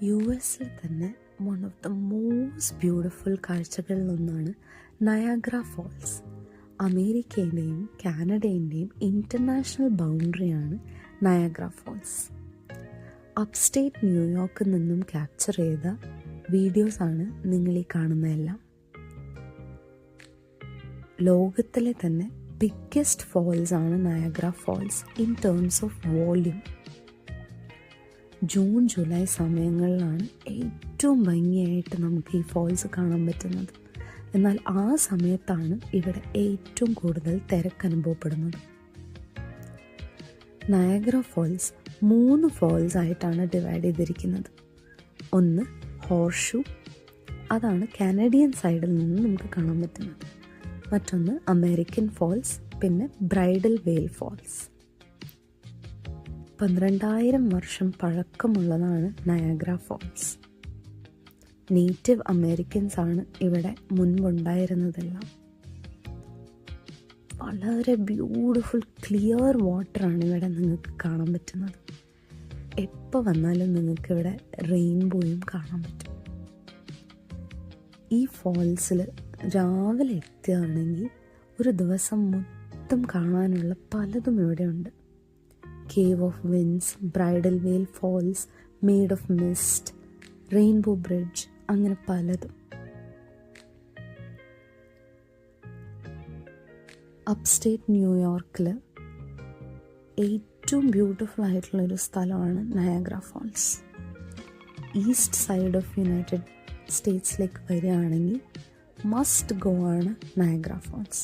US-ൽ തന്നെ one of the most beautiful കാഴ്ചകളിലൊന്നാണ് Niagara Falls. അമേരിക്കയുടെയും കാനഡയുടെയും ഇൻ്റർനാഷണൽ ബൗണ്ടറിയാണ് നയാഗ്ര ഫോൾസ്. അപ്സ്റ്റേറ്റ് ന്യൂയോർക്കിൽ നിന്നും ക്യാപ്ചർ ചെയ്ത വീഡിയോസാണ് നിങ്ങളീ കാണുന്നതെല്ലാം. ലോകത്തിലെ തന്നെ ബിഗ്ഗസ്റ്റ് ഫോൾസ് ആണ് Niagara Falls in terms of volume. June July സമയങ്ങളിലാണ് ഏറ്റവും ഭംഗിയായിട്ട് നമുക്ക് ഈ ഫോൾസ് കാണാൻ പറ്റുന്നത്. എന്നാൽ ആ സമയത്താണ് ഇവിടെ ഏറ്റവും കൂടുതൽ തിരക്ക് അനുഭവപ്പെടുന്നത്. നയാഗ്ര ഫോൾസ് 3 ഫോൾസ് ആയിട്ടാണ് ഡിവൈഡ് ചെയ്തിരിക്കുന്നത്. ഒന്ന് ഹോർഷൂ, അതാണ് കാനഡിയൻ സൈഡിൽ നിന്ന് നമുക്ക് കാണാൻ പറ്റുന്നത്. മറ്റൊന്ന് അമേരിക്കൻ ഫോൾസ്, പിന്നെ ബ്രൈഡൽ വെയിൽ ഫോൾസ്. 12,000 വർഷം പഴക്കമുള്ളതാണ് നയാഗ്ര ഫോൾസ്. നേറ്റീവ് അമേരിക്കൻസ് ആണ് ഇവിടെ മുൻപുണ്ടായിരുന്നതെല്ലാം. വളരെ ബ്യൂട്ടിഫുൾ ക്ലിയർ വാട്ടറാണ് ഇവിടെ നിങ്ങൾക്ക് കാണാൻ പറ്റുന്നത്. എപ്പോൾ വന്നാലും നിങ്ങൾക്ക് ഇവിടെ റെയിൻബോയും കാണാൻ പറ്റും. ഈ ഫോൾസിൽ രാവിലെ എത്തുകയാണെങ്കിൽ ഒരു ദിവസം മൊത്തം കാണാനുള്ള പലതും ഇവിടെയുണ്ട്. Cave of Winds, Bridal Veil Falls, Maid of Mist, Rainbow Bridge, അങ്ങനെ പലതും. അപ്സ്റ്റേറ്റ് ന്യൂയോർക്കിൽ ഏറ്റവും ബ്യൂട്ടിഫുൾ ആയിട്ടുള്ളൊരു സ്ഥലമാണ് Niagara Falls. East side of United സ്റ്റേറ്റ്സിലേക്ക് വരികയാണെങ്കിൽ മസ്റ്റ് ഗോ ആണ് നയാഗ്ര ഫോൾസ്.